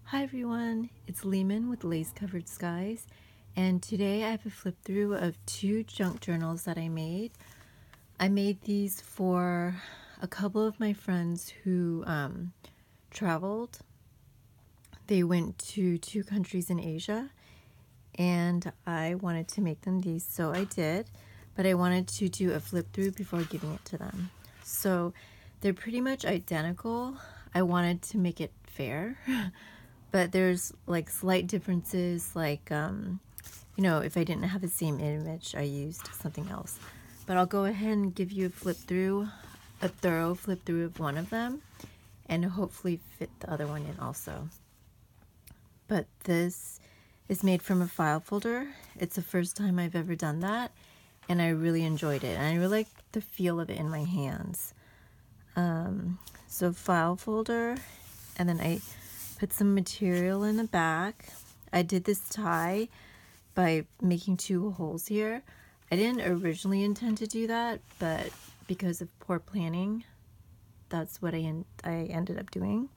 Hi everyone, it's Lehman with Lace Covered Skies, and today I have a flip through of two junk journals that I made. I made these for a couple of my friends who traveled. They went to 2 countries in Asia, and I wanted to make them these, so I did, but I wanted to do a flip through before giving it to them. So they're pretty much identical. I wanted to make it fair. But there's like slight differences, like, if I didn't have the same image, I used something else. But I'll go ahead and give you a thorough flip through of one of them, and hopefully fit the other one in also. But this is made from a file folder. It's the first time I've ever done that, and I really enjoyed it. And I really like the feel of it in my hands. So file folder, and then I put some material in the back. I did this tie by making 2 holes here. I didn't originally intend to do that, but because of poor planning, that's what I ended up doing.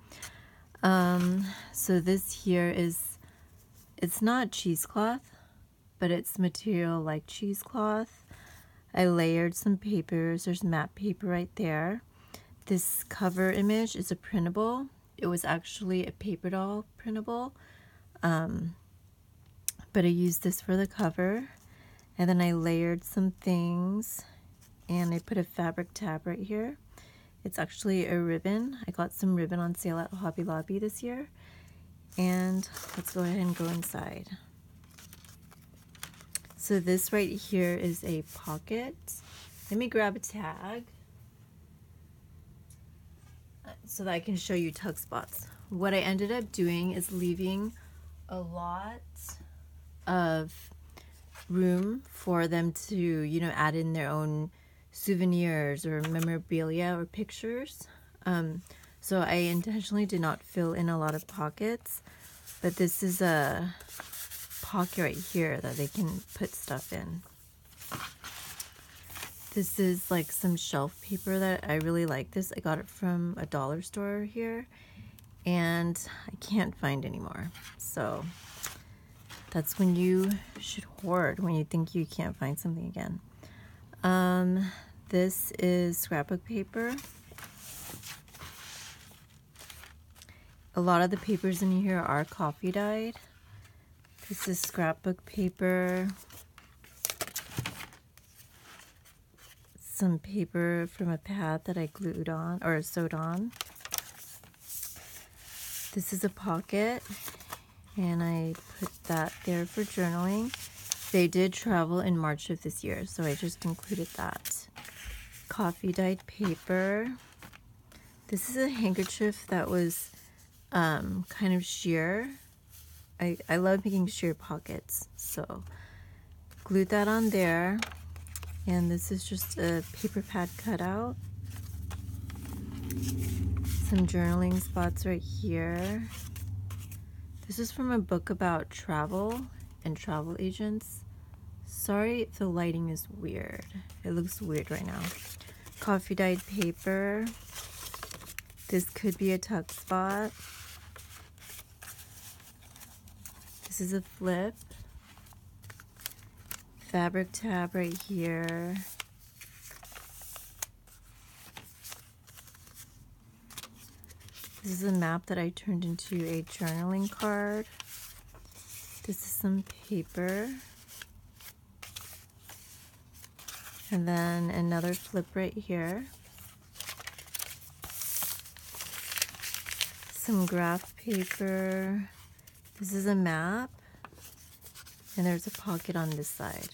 So this here it's not cheesecloth, but it's material like cheesecloth. I layered some papers. There's matte paper right there. This cover image is a printable. It was actually a paper doll printable, but I used this for the cover, and then I layered some things, and I put a fabric tab right here. It's actually a ribbon. I got some ribbon on sale at Hobby Lobby this year, and let's go ahead and go inside. So this right here is a pocket. Let me grab a tag so that I can show you tug spots. What I ended up doing is leaving a lot of room for them to, add in their own souvenirs or memorabilia or pictures. So I intentionally did not fill in a lot of pockets, but this is a pocket right here that they can put stuff in. This is like some shelf paper that I really like this. I got it from a dollar store here, and I can't find anymore. So that's when you should hoard, when you think you can't find something again. This is scrapbook paper. A lot of the papers in here are coffee dyed. This is scrapbook paper. Some paper from a pad that I glued on or sewed on. This is a pocket, and I put that there for journaling. They did travel in March of this year, so I just included that. Coffee dyed paper. This is a handkerchief that was kind of sheer. I love making sheer pockets, so glued that on there. And this is just a paper pad cutout. Some journaling spots right here. This is from a book about travel and travel agents. Sorry if the lighting is weird. It looks weird right now. Coffee dyed paper. This could be a tuck spot. This is a flip. Fabric tab right here. This is a map that I turned into a journaling card. This is some paper. And then another flip right here. Some graph paper. This is a map. And there's a pocket on this side.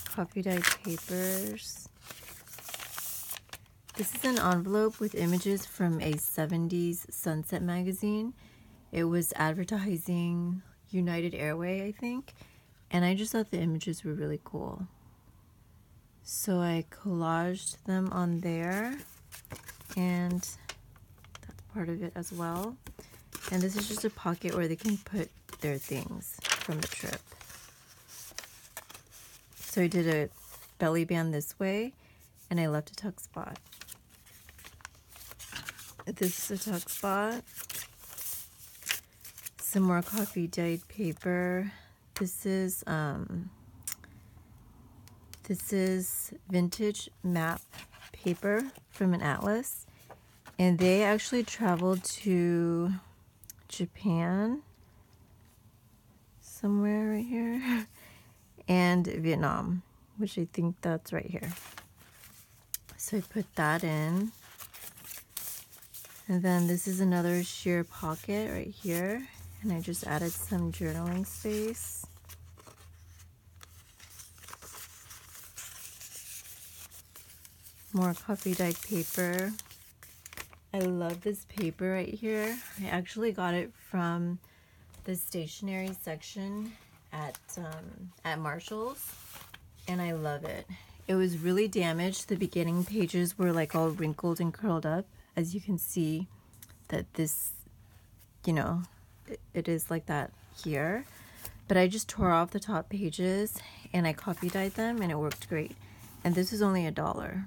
Coffee dyed papers. This is an envelope with images from a 70s Sunset magazine. It was advertising United Airway, I think. And I just thought the images were really cool. So I collaged them on there. And that's part of it as well. And this is just a pocket where they can put their things from the trip. So I did a belly band this way, and I left a tuck spot. This is a tuck spot. Some more coffee dyed paper. This is vintage map paper from an atlas, and they actually traveled to Japan, somewhere right here, and Vietnam, which I think that's right here. So I put that in. And then this is another sheer pocket right here, and I just added some journaling space. More coffee dyed paper. I love this paper right here. I actually got it from the stationery section at Marshall's, and I love it. It was really damaged. The beginning pages were like all wrinkled and curled up, as you can see that this, you know, it is like that here. But I just tore off the top pages and I coffee dyed them, and it worked great. And this is only $1.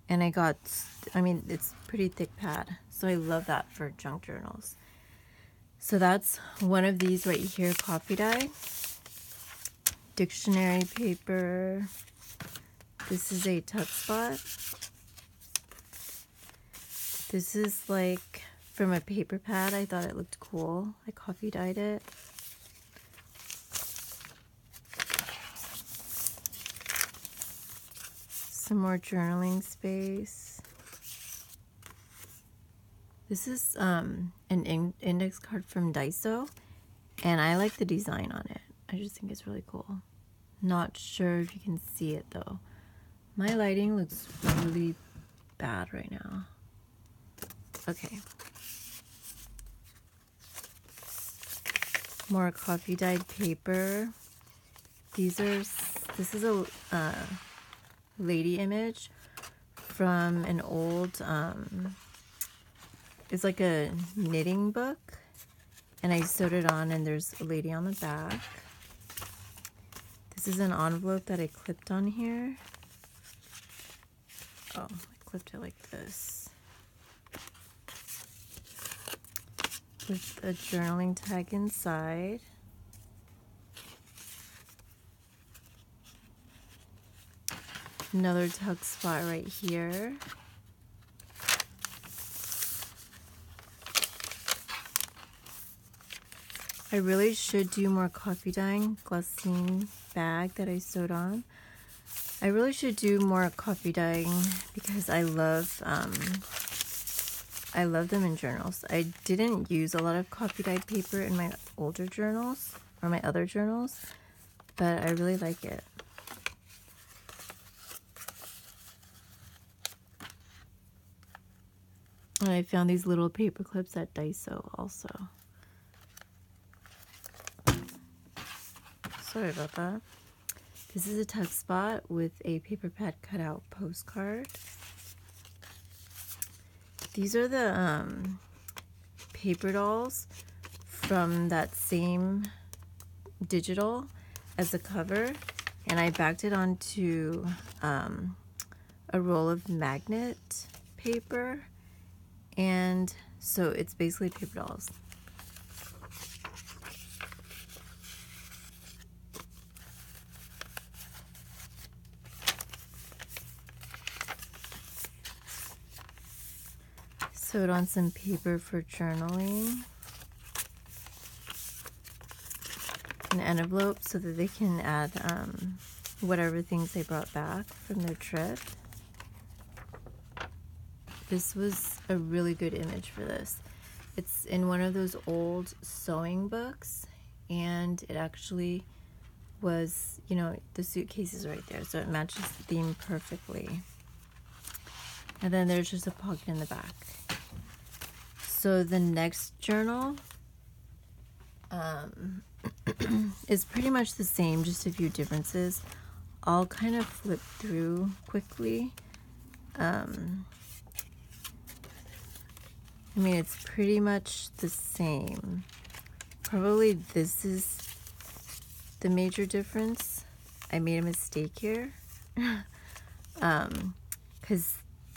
And I got, I mean, it's pretty thick pad, so I love that for junk journals. So that's one of these right here, coffee dye. Dictionary paper. This is a tuck spot. This is like from a paper pad. I thought it looked cool. I coffee dyed it. Some more journaling space. This is an index card from Daiso, and I like the design on it. I just think it's really cool. Not sure if you can see it though. My lighting looks really bad right now. Okay. More coffee dyed paper. This is a lady image from an old, it's like a knitting book, and I sewed it on, and there's a lady on the back. This is an envelope that I clipped on here. Oh, I clipped it like this. With a journaling tag inside. Another tuck spot right here. I really should do more coffee dyeing. Glassine bag that I sewed on. I really should do more coffee dyeing because I love them in journals. I didn't use a lot of coffee dyed paper in my older journals or my other journals, but I really like it. And I found these little paper clips at Daiso also. Sorry about that. This is a tuck spot with a paper pad cutout postcard. These are the paper dolls from that same digital as a cover, and I backed it onto a roll of magnet paper, and so it's basically paper dolls. Sewed on some paper for journaling. An envelope so that they can add whatever things they brought back from their trip. This was a really good image for this. It's in one of those old sewing books, and it actually was, you know, the suitcase is right there, so it matches the theme perfectly. And then there's just a pocket in the back. So the next journal is pretty much the same, just a few differences. I'll kind of flip through quickly. I mean, it's pretty much the same. Probably this is the major difference. I made a mistake here. Because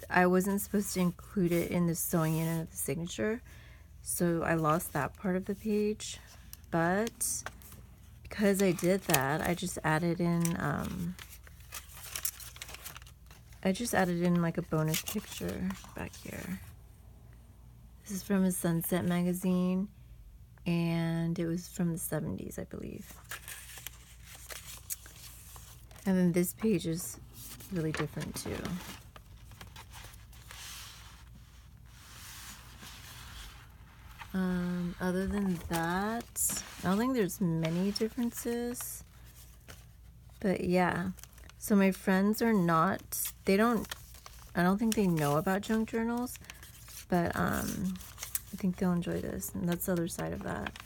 I wasn't supposed to include it in the sewing in of the signature, so I lost that part of the page. But because I did that, I just added in like a bonus picture back here. This is from a Sunset magazine, and it was from the 70s, I believe. And then this page is really different too. Other than that, I don't think there's many differences. But yeah, so my friends are not, I don't think they know about junk journals, but I think they'll enjoy this, and that's the other side of that.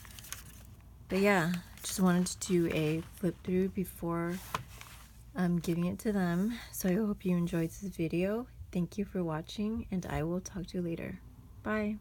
But yeah, I just wanted to do a flip through before giving it to them. So I hope you enjoyed this video. Thank you for watching, and I will talk to you later. Bye.